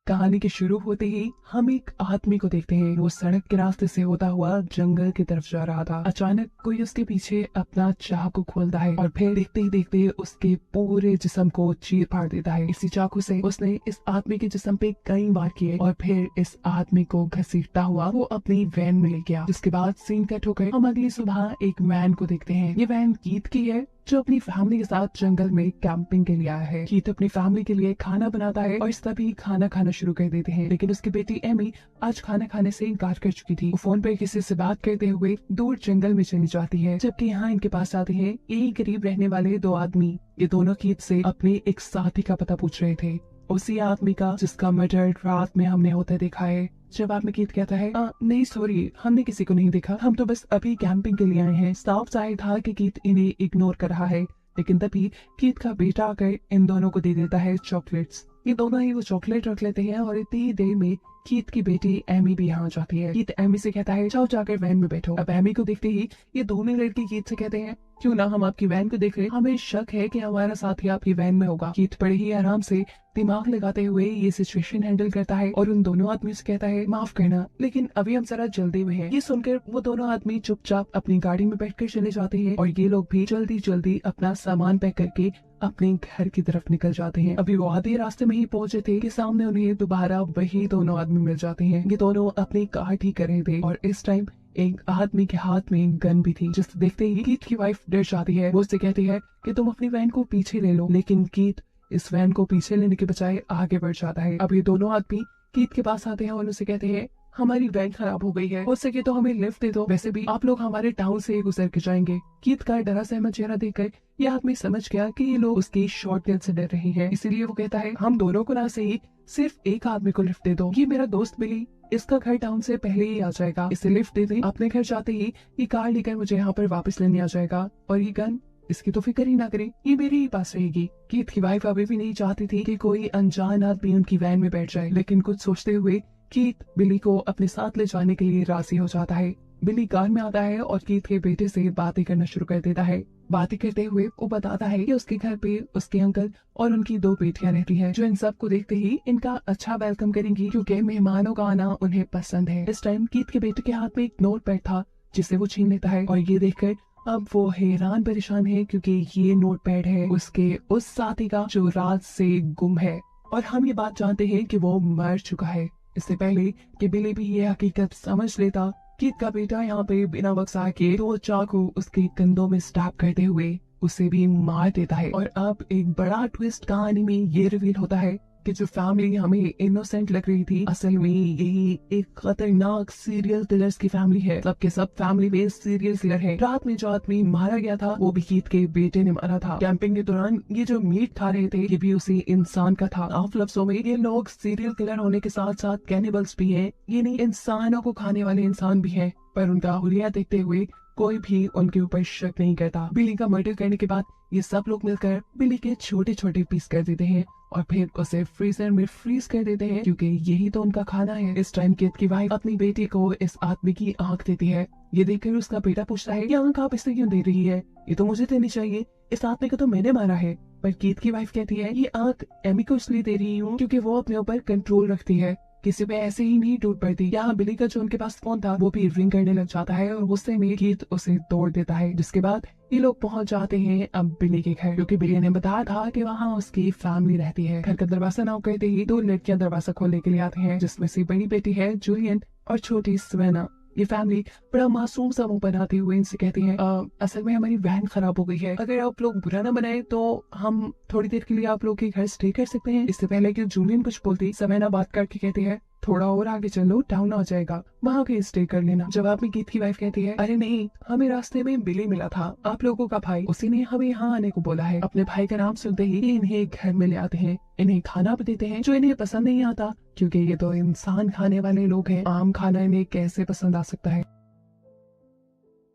कहानी के शुरू होते ही हम एक आदमी को देखते हैं। वो सड़क के रास्ते से होता हुआ जंगल की तरफ जा रहा था। अचानक कोई उसके पीछे अपना चाकू खोलता है और फिर देखते ही देखते उसके पूरे जिस्म को चीर फाड़ देता है। इसी चाकू से उसने इस आदमी के जिस्म पे कई वार किए और फिर इस आदमी को घसीटता हुआ वो अपनी वैन में ले गया। जिसके बाद सीन कट होकर हम अगली सुबह एक वैन को देखते हैं। ये वैन कीथ की है जो अपनी फैमिली के साथ जंगल में कैंपिंग के लिए आया है। कीथ अपनी फैमिली के लिए खाना बनाता है और सभी खाना खाना शुरू कर देते हैं, लेकिन उसकी बेटी एमी आज खाना खाने से इनकार कर चुकी थी। वो फोन पर किसी से बात करते हुए दूर जंगल में चली जाती है, जबकि यहाँ इनके पास आते हैं यही करीब रहने वाले दो आदमी। ये दोनों कीथ से अपने एक साथी का पता पूछ रहे थे, उसी आदमी का जिसका मर्डर रात में हमने होते देखा है। जवाब में कीथ कहता है नहीं सॉरी, हमने किसी को नहीं देखा, हम तो बस अभी कैंपिंग के लिए आए हैं। साफ जाहिर था कि कीथ इन्हें इग्नोर कर रहा है, लेकिन तभी कीथ का बेटा आकर इन दोनों को दे देता है चॉकलेट्स। ये दोनों ही वो चॉकलेट रख लेते हैं और इतनी ही देर में कीथ की बेटी एमी भी यहाँ जाती है। कीथ एमी से कहता है जाओ जाकर वैन में बैठो। अब एमी को देखते ही ये दोनों लड़के कीथ से कहते हैं क्यों ना हम आपकी वैन को देख रहे, हमें शक है कि हमारा साथी आपकी वैन में होगा। कीथ बड़े ही आराम से दिमाग लगाते हुए ये सिचुएशन हैंडल करता है और उन दोनों आदमी से कहता है माफ करना लेकिन अभी हम जरा जल्दी में हैं। ये सुनकर वो दोनों आदमी चुपचाप अपनी गाड़ी में बैठकर चले जाते हैं और ये लोग भी जल्दी जल्दी अपना सामान पैक करके अपने घर की तरफ निकल जाते हैं। अभी वो आधे रास्ते में ही पहुंचे थे कि सामने उन्हें दोबारा वही दोनों आदमी मिल जाते हैं। ये दोनों अपनी कार ठीक कर रहे थे और इस टाइम एक आदमी के हाथ में गन भी थी, जिसे देखते ही कीथ की वाइफ डर जाती है। वो उससे कहती है कि तुम अपनी वैन को पीछे ले लो, लेकिन कीथ इस वैन को पीछे लेने के बजाय आगे बढ़ जाता है। अब ये दोनों आदमी कीथ के पास आते हैं और उसे कहते हैं हमारी वैन खराब हो गई है, हो सके तो हमें लिफ्ट दे दो, वैसे भी आप लोग हमारे टाउन से गुजर के जाएंगे। कीथ का डरा सहमा चेहरा देखकर यह आदमी समझ गया कि ये लोग उसकी शॉर्टगन से डर रहे हैं, इसीलिए वो कहता है हम दोनों को ना सही सिर्फ एक आदमी को लिफ्ट दे दो, ये मेरा दोस्त बिली, इसका घर टाउन से पहले ही आ जाएगा, इसे लिफ्ट दे दे। अपने घर जाते ही ये कार लेकर मुझे यहाँ पर वापस लेने आ जाएगा और ये गन इसकी तो फिक्र ही ना करे, ये मेरे ही पास रहेगी। कीथ की वाइफ अभी भी नहीं चाहती थी कि कोई अनजान आदमी उनकी वैन में बैठ जाए, लेकिन कुछ सोचते हुए कीथ बिली को अपने साथ ले जाने के लिए राजी हो जाता है। बिली कार में आता है और कीथ के बेटे से बातें करना शुरू कर देता है। बातें करते हुए वो बताता है कि उसके घर पे उसके अंकल और उनकी दो बेटियां रहती हैं, जो इन सब को देखते ही इनका अच्छा वेलकम करेंगी क्योंकि मेहमानों का आना उन्हें पसंद है। इस टाइम कीथ के बेटे के हाथ में एक नोट पैड था जिसे वो छीन लेता है और ये देखकर अब वो हैरान परेशान है क्योंकि ये नोट पैड है उसके उस साथी का जो रात से गुम है और हम ये बात जानते हैं कि वो मर चुका है। इससे पहले कि बिली भी ये हकीकत समझ लेता, कीथ का बेटा यहाँ पे बिना वक्सा के दो चाकू उसके कंधों में स्टैब करते हुए उसे भी मार देता है। और अब एक बड़ा ट्विस्ट कहानी में ये रिवील होता है कि जो फैमिली हमें इनोसेंट लग रही थी असल में यही एक खतरनाक सीरियल किलर्स की फैमिली है। सबके सब फैमिली में सीरियल किलर है। रात में जो आदमी मारा गया था वो भी कीथ के बेटे ने मारा था। कैंपिंग के दौरान ये जो मीट खा रहे थे ये भी उसी इंसान का था। साफ लफ्जों में ये लोग सीरियल किलर होने के साथ साथ कैनिबल्स भी हैं, ये नहीं इंसानों को खाने वाले इंसान भी हैं, पर उनका हुलिया देखते हुए कोई भी उनके ऊपर शक नहीं करता। बिली का मर्डर करने के बाद ये सब लोग मिलकर बिली के छोटे छोटे पीस कर देते हैं और फिर उसे फ्रीजर में फ्रीज कर देते हैं क्योंकि यही तो उनका खाना है। इस टाइम कीथ की वाइफ अपनी बेटी को इस आदमी की आंख देती है। ये देखकर उसका बेटा पूछता है ये आंख आप इसे क्यों दे रही है, ये तो मुझे देनी चाहिए, इस आदमी को तो मैंने मारा है। पर कीथ की वाइफ कहती है ये आंख एमी को इसलिए दे रही हूँ क्योंकि वो अपने ऊपर कंट्रोल रखती है, किसी पे ऐसे ही नहीं टूट पड़ती। यहाँ बिली का जो उनके पास फोन था वो भी रिंग करने लग जाता है और गुस्से में कीथ उसे तोड़ देता है। जिसके बाद ये लोग पहुंच जाते हैं अब बिली के घर, क्योंकि बिली ने बताया था कि वहाँ उसकी फैमिली रहती है। घर का दरवाजा नॉक करते ही दो लड़कियां दरवाजा खोलने के लिए आती हैं, जिसमें से बड़ी बेटी है जूलियन और छोटी सवेना। ये फैमिली बड़ा मासूम सा मुंह बनाते हुए इनसे कहती है असल में हमारी वैन खराब हो गई है, अगर आप लोग बुरा ना बनाए तो हम थोड़ी देर के लिए आप लोग के घर स्टे कर सकते हैं। इससे पहले कि जूलियन कुछ बोलती सवेना बात करके कहती है थोड़ा और आगे चलो टाउन आ जाएगा, वहाँ के स्टे कर लेना। जवाब में कीथ की वाइफ कहती है अरे नहीं, हमें रास्ते में बिली मिला था, आप लोगों का भाई, उसी ने हमें यहाँ आने को बोला है। अपने भाई का नाम सुनते ही इन्हें घर में ले आते हैं, इन्हें खाना भी देते हैं जो इन्हें पसंद नहीं आता क्योंकि ये तो इंसान खाने वाले लोग हैं, आम खाना इन्हें कैसे पसंद आ सकता है।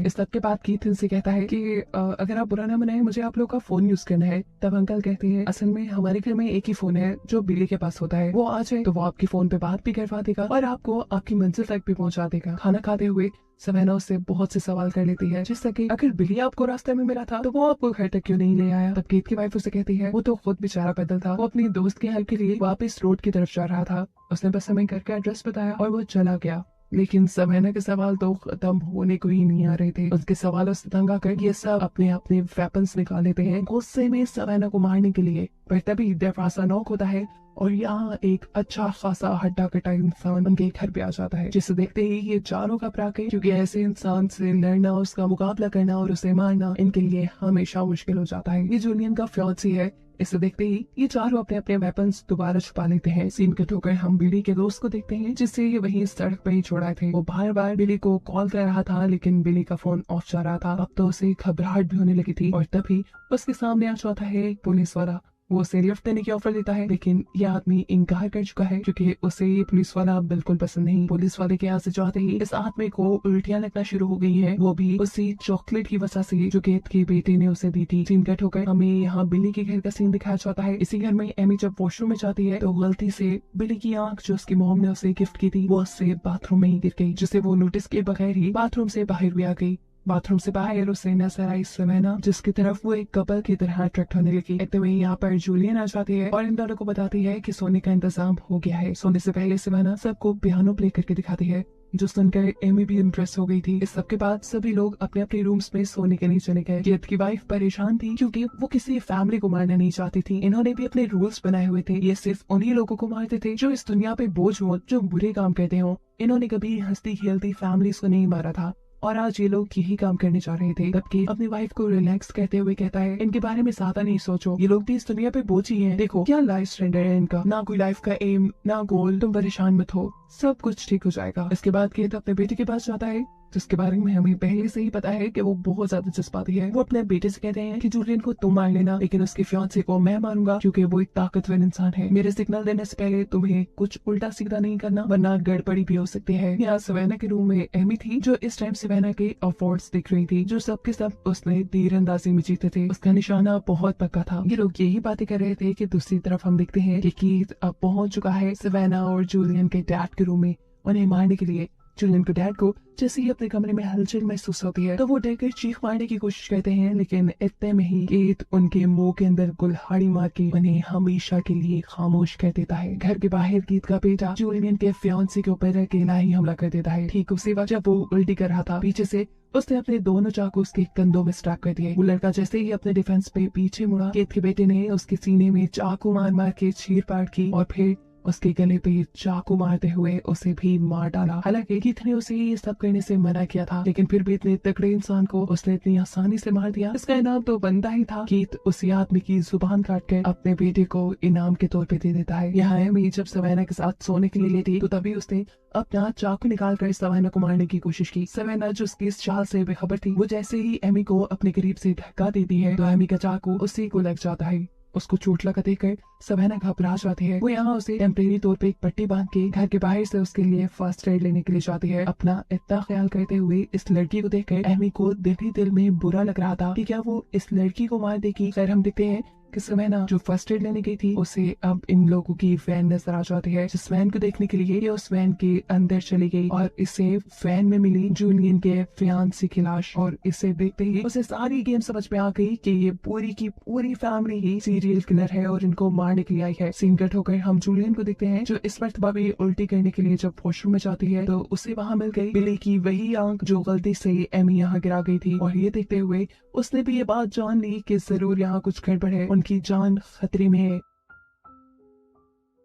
इस सब के बाद कीथ इनसे कहता है कि अगर आप बुरा ना मनाए, मुझे आप लोग का फोन यूज करना है। तब अंकल कहते हैं असल में हमारे घर में एक ही फोन है जो बिली के पास होता है, वो आ जाए तो वो आपके फोन पे बात भी करवा देगा और आपको आपकी मंजिल तक भी पहुंचा देगा। खाना खाते हुए सवेना उससे बहुत से सवाल कर लेती है, जैसा कि अगर बिली आपको रास्ते में मिला था तो वो आपको घर तक क्यों नहीं ले आया। तब कीथ की वाइफ उसे कहती है वो तो खुद बेचारा पैदल था, वो अपनी दोस्त की हेल्प के लिए वापस रोड की तरफ जा रहा था, उसने बस हमें घर का एड्रेस बताया और वो चला गया। लेकिन सवेना के सवाल तो खत्म होने को ही नहीं आ रहे थे। उसके सवालों से तंग आकर ये सब अपने अपने वेपन्स निकाल लेते हैं गुस्से में सवेना को मारने के लिए। पर तभी दरवाजा नॉक होता है और यहाँ एक अच्छा खासा हड्डा कटा इंसान उनके घर पे आ जाता है, जिसे देखते ही ये चारों घबरा गए, क्योंकि ऐसे इंसान से लड़ना, उसका मुकाबला करना और उसे मारना इनके लिए हमेशा मुश्किल हो जाता है। ये जूलियन का फियांसी है। इसे देखते ही ये चारों अपने अपने वेपन्स दोबारा छुपा लेते हैं। सीन कट होकर हम बिली के दोस्त को देखते हैं, जिससे ये वही सड़क पर ही छोड़ा थे। वो बार बार बिली को कॉल कर रहा था, लेकिन बिली का फोन ऑफ जा रहा था। अब तो उसे घबराहट भी होने लगी थी और तभी उसके सामने आ जाता है एक पुलिस वाला। वो उसे लिफ्ट देने की ऑफर देता है, लेकिन ये आदमी इनकार कर चुका है क्योंकि उसे ये पुलिस वाला बिल्कुल पसंद नहीं। पुलिस वाले के यहाँ से चाहते ही इस आदमी को उल्टियां लगना शुरू हो गई है, वो भी उसी चॉकलेट की वजह से जो कीथ की बेटी ने उसे दी थी। सीन कट होकर हमें यहाँ बिली के घर का सीन दिखाया जाता है। इसी घर में एमी जब वॉशरूम में जाती है तो गलती से बिली की आंख जो उसकी मॉम ने उसे गिफ्ट की थी वो उससे बाथरूम में ही गिर गई, जिसे वो नोटिस के बगैर ही बाथरूम से बाहर भी आ गई। बाथरूम से बाहर उसे नजर आई सवेना, जिसकी तरफ वो एक कपल की तरह अट्रैक्ट होने लगी। इतने में यहाँ पर जूलियन आ जाती है और इन दोनों को बताती है कि सोने का इंतजाम हो गया है। सोने से पहले सवेना सबको पियानो प्ले करके दिखाती है, जो सुनकर एमी भी इम्प्रेस हो गई थी। इस सब के बाद सभी लोग अपने अपने रूम्स में सोने के लिए चले गए। कीथ की वाइफ परेशान थी क्योंकि वो किसी फैमिली को मारना नहीं चाहती थी। इन्होंने भी अपने रूल्स बनाए हुए थे, ये सिर्फ उन्हीं लोगों को मारते थे जो इस दुनिया पे बोझ हो, जो बुरे काम करते हो। इन्होंने कभी हंसती खेलती फैमिलीज को नहीं मारा था और आज ये लोग यही काम करने जा रहे थे। तब अपनी वाइफ को रिलैक्स करते हुए कहता है इनके बारे में ज्यादा नहीं सोचो, ये लोग भी इस दुनिया पे बोझ ही हैं। देखो क्या लाइफ स्टैंडर्ड है इनका, ना कोई लाइफ का एम ना गोल, तुम परेशान मत हो, सब कुछ ठीक हो जाएगा। इसके बाद कीथ अपने बेटे के पास जाता है, जिसके बारे में हमें पहले से ही पता है कि वो बहुत ज्यादा जज्बाती है। वो अपने बेटे से कहते हैं कि जूलियन को तुम मार लेना, लेकिन उसके फियांसे को मैं मारूंगा क्योंकि वो एक ताकतवर इंसान है। मेरे सिग्नल देने से पहले तुम्हें कुछ उल्टा सीधा नहीं करना, वरना गड़बड़ी भी हो सकती है। यहाँ सवेना के रूम में एमी थी, जो इस टाइम सवेना के अवार्ड्स दिख रही थी, जो सबके सब उसने तीरंदाजी में जीते थे। उसका निशाना बहुत पक्का था। ये लोग यही बातें कर रहे थे कि दूसरी तरफ हम देखते हैं कि कीथ अब पहुंच चुका है सवेना और जूलियन के डैड के रूम में उन्हें मारने के लिए। जूलियन के डैड को जैसे ही अपने कमरे में हलचल महसूस होती है तो वो डरकर चीख मारने की कोशिश करते हैं, लेकिन इतने में ही कीथ उनके मुंह के अंदर कुल्हाड़ी मार के उन्हें हमेशा के लिए खामोश कर देता है। घर के बाहर कीथ का बेटा जूलियन के फियांसे के ऊपर अकेला ही हमला कर देता है। ठीक उसी वक्त जब वो उल्टी कर रहा था, पीछे से उसने अपने दोनों चाकू उसके कंधों में स्ट्रैप कर दिए। वो लड़का जैसे ही अपने डिफेंस पे पीछे मुड़ा, कीथ के बेटे ने उसके सीने में चाकू मार मार के चीर फाड़ की और फिर उसके गले पे चाकू मारते हुए उसे भी मार डाला। हालांकि कीथ ने उसे ये सब करने से मना किया था, लेकिन फिर भी इतने तगड़े इंसान को उसने इतनी आसानी से मार दिया। इसका इनाम तो बनता ही था। कीथ उसी आदमी की जुबान काट कर अपने बेटे को इनाम के तौर पे दे देता है। यहाँ एमी जब सवेना के साथ सोने के लिए लेटी तो तभी उसने अपना चाकू निकाल कर सवेना को मारने की कोशिश की। सवेना जो उसकी इस चाल से बेखबर थी, वो जैसे ही एमी को अपने करीब से धक्का देती है तो एमी का चाकू उसी को लग जाता है। उसको चोट लगा देखकर सवेना घबरा जाती है। वो यहाँ उसे टेम्परेरी तौर पे एक पट्टी बांध के घर के बाहर से उसके लिए फर्स्ट एड लेने के लिए जाती है। अपना इतना ख्याल करते हुए इस लड़की को देखकर एमी को दिल ही दिल में बुरा लग रहा था कि क्या वो इस लड़की को मार देगी। खैर हम देखते हैं कि सवेना जो फर्स्ट एड लेने गई थी उसे अब इन लोगों की वैन नजर आ जाती है। जिस वैन को देखने के लिए ये उस वैन के अंदर चली गई और इसे वैन में मिली जूलियन के फियांसे की लाश। और इसे देखते ही उसे सारी गेम समझ में आ गई कि ये पूरी की पूरी फैमिली ही सीरियल किलर है और इनको मारने के लिए आई है। सीन कट होकर हम जूलियन को देखते हैं, जो इस मर्तबा भी उल्टी करने के लिए जब वॉशरूम में जाती है तो उसे वहाँ मिल गई बिली की वही आंख जो गलती से एमी यहाँ गिरा गई थी। और ये देखते हुए उसने भी ये बात जान ली कि जरूर यहाँ कुछ गड़बड़ है, उनकी जान खतरे में है।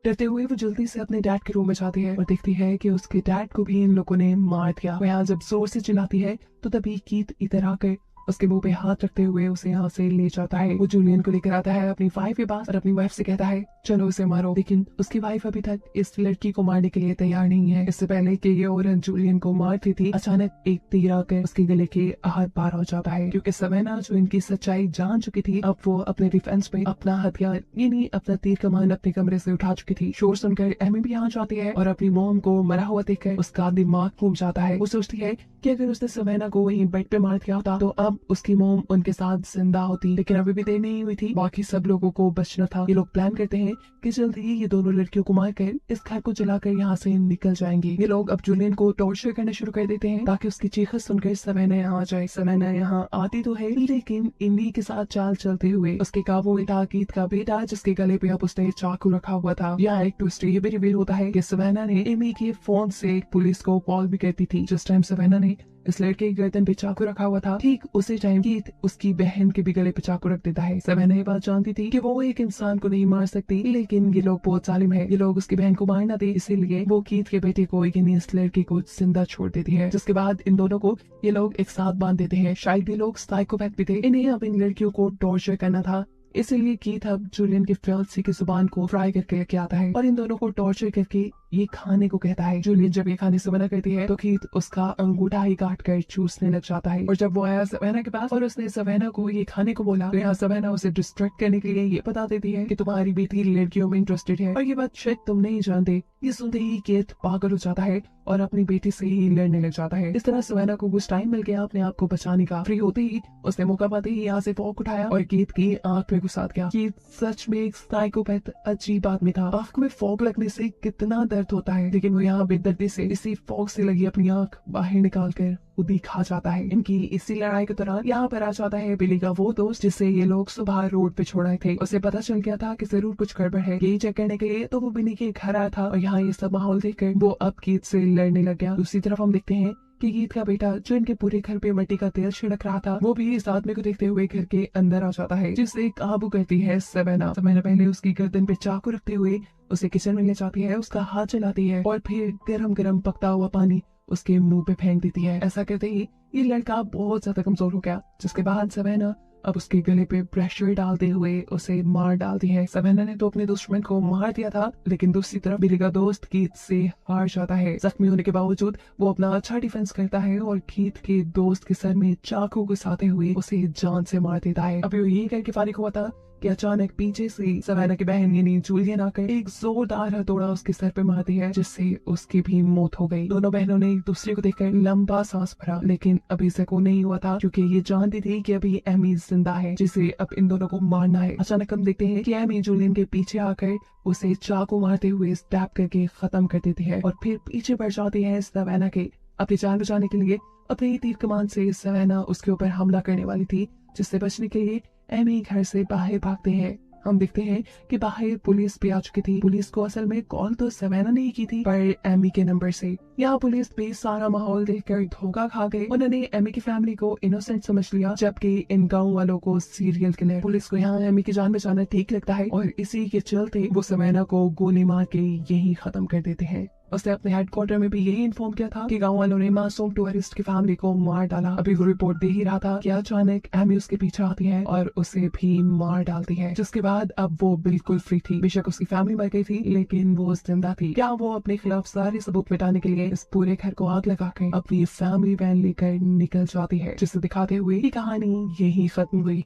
डरते हुए वो जल्दी से अपने डैड के रूम में जाती है और देखती है कि उसके डैड को भी इन लोगों ने मार दिया। वो यहाँ जब जोर से चिल्लाती है तो तभी कीथ इधर आकर उसके मुंह पे हाथ रखते हुए उसे यहाँ से ले जाता है। वो जूलियन को लेकर आता है अपनी वाइफ के पास और अपनी वाइफ से कहता है चलो उसे मारो, लेकिन उसकी वाइफ अभी तक इस लड़की को मारने के लिए तैयार नहीं है। इससे पहले कि ये औरत जूलियन को मारती थी, अचानक एक तीर आकर उसके गले के आर पार हो जाता है, क्योंकि सवेना जो इनकी सच्चाई जान चुकी थी, अब वो अपने डिफेंस में अपना हथियार यानी अपना तीर कमान अपने कमरे से उठा चुकी थी। शोर सुनकर एमी भी यहाँ जाती है और अपनी मॉम को मरा हुआ देखकर उसका दिमाग घूम जाता है। वो सोचती है कि अगर उसने सवेना को वहीं बेड पे मार दिया होता तो अब उसकी मॉम उनके साथ जिंदा होती, लेकिन अभी भी देर नहीं हुई थी, बाकी सब लोगों को बचना था। ये लोग प्लान करते हैं कि जल्द ही ये दोनों लड़कियों को मारकर इस घर को जलाकर यहाँ से निकल जाएंगे। ये लोग अब जूलियन को टॉर्चर करना शुरू कर देते हैं ताकि उसकी चीख सुनकर सवेना यहाँ आ जाए। सवेना यहाँ आती तो है, लेकिन इन्हीं के साथ चाल चलते हुए उसके काबू में था कीथ का बेटा, जिसके गले पे अब उसने चाकू रखा हुआ था। यहाँ एक ट्विस्ट ये भी रिवील होता है कि सवेना ने एमी के फोन से पुलिस को कॉल भी करती थी। जिस टाइम सवेना ने इस लड़के के गर्दन पे चाकू रखा हुआ था, ठीक उसी टाइम कीथ उसकी बहन के भी गले पे चाकू रख देता है। सवेना ये बात जानती थी कि वो एक इंसान को नहीं मार सकती, लेकिन ये लोग बहुत जालिम है, ये लोग उसकी बहन को मार ना दे, इसीलिए वो कीथ के बेटे को यानी इस लड़के को जिंदा छोड़ देती है। जिसके बाद इन दोनों को ये लोग एक साथ बांध देते हैं। शायद ये लोग साइकोपैथ भी थे, इन्हें अब इन लड़कियों को टॉर्चर करना था, इसीलिए कीथ अब जूलियन की फियांसी की जुबान को फ्राई करके लेके आता है और इन दोनों को टॉर्चर करके ये खाने को कहता है। जूलियन जब ये खाने से मना करती है तो कीथ उसका अंगूठा ही काट कर चूसने लग जाता है। और जब वो आया सवेना के पास और उसने सवेना को ये खाने को बोला तो यहाँ सवेना उसे डिस्ट्रैक्ट करने के लिए ये बता देती है कि तुम्हारी बेटी लड़कियों में इंटरेस्टेड है और ये बात शायद तुम नहीं जानते। ये सुनते ही कीथ पागल हो जाता है और अपनी बेटी से ही लड़ने लग जाता है। इस तरह सवेना को कुछ टाइम मिल गया अपने आप को बचाने का। फ्री होते ही उसने मौका पाते ही यहाँ से फॉग उठाया और कीथ की आंख में घुसा दिया। कीथ सच में एक साइकोपैथ अजीब आदमी था। आंख में फॉग लगने से कितना दर्द होता है, लेकिन वो यहाँ बेदर्दी से इसी फॉग से लगी अपनी आंख बाहर निकाल कर खुद खा जाता है। इनकी इसी लड़ाई के दौरान यहाँ पर आ जाता है बिली का वो दोस्त जिसे ये लोग सुबह रोड पे छोड़ आए थे। उसे पता चल गया था कि जरूर कुछ गड़बड़ है, यही चेक करने के लिए तो वो बिली के घर आया था और यहाँ ये सब माहौल देखकर वो अब कीथ से लड़ने लग गया। दूसरी तरफ हम देखते हैं कि कीथ का बेटा जो इनके पूरे घर पे मिट्टी का तेल छिड़क रहा था, वो भी इस आदमी को देखते हुए घर के अंदर आ जाता है, जिसे काबू करती है सवेना। सवेना पहले उसकी गर्दन पे चाकू रखते हुए उसे किचन में ले जाती है, उसका हाथ चलाती है और फिर गरम गरम पकता हुआ पानी उसके मुंह पे फेंक देती है। ऐसा करते ही ये लड़का बहुत ज्यादा कमजोर हो गया, जिसके बाद सवेना अब उसके गले पे प्रेशर डालते हुए उसे मार डालती है। सवेना ने तो अपने दुश्मन को मार दिया था, लेकिन दूसरी तरफ बिली का दोस्त कीथ से हार जाता है। जख्मी होने के बावजूद वो अपना अच्छा डिफेंस करता है और कीथ के दोस्त के सर में चाकू घुसाते हुए उसे जान से मार देता है। अभी वो यही करके फारिग हुआ था कि अचानक पीछे से सवेना की बहन यानी जूलियन आकर एक जोरदार हथौड़ा उसके सर पे मारती है, जिससे उसकी भी मौत हो गई। दोनों बहनों ने एक दूसरे को देखकर लंबा सांस भरा, लेकिन अभी से को नहीं हुआ था क्योंकि ये जानती थी कि अभी एमी जिंदा है, जिसे अब इन दोनों को मारना है। अचानक हम देखते हैं कि एमी जूलियन के पीछे आकर उसे चाकू मारते हुए स्टैब करके खत्म कर देती है और फिर पीछे बढ़ जाती है सवेना के। अपनी जान बचाने के लिए अपने तीर कमान से सवेना उसके ऊपर हमला करने वाली थी, जिससे बचने के लिए एमी घर से बाहर भागते हैं। हम देखते हैं कि बाहर पुलिस भी आ चुकी थी। पुलिस को असल में कॉल तो सवेना ने ही की थी, पर एमी के नंबर से। यहाँ पुलिस भी सारा माहौल देखकर धोखा खा गए। उन्होंने एमी की फैमिली को इनोसेंट समझ लिया, जबकि इन गाँव वालों को सीरियल किलर। पुलिस को यहाँ एमी की जान बचाना ठीक लगता है और इसी के चलते वो सवेना को गोली मार के यही खत्म कर देते हैं। उसने अपने हेडक्वार्टर में भी यही इन्फॉर्म किया था कि गांव वालों ने मासूम टूरिस्ट की फैमिली को मार डाला। अभी वो रिपोर्ट दे ही रहा था कि अचानक एमी उसके पीछे आती है और उसे भी मार डालती है, जिसके बाद अब वो बिल्कुल फ्री थी। बेशक उसकी फैमिली मर गई थी, लेकिन वो जिंदा थी। क्या वो अपने खिलाफ सारे सबूत मिटाने के लिए इस पूरे घर को आग लगाकर अपनी फैमिली वैन लेकर निकल जाती है, जिसे दिखाते हुए ये कहानी यही खत्म हुई।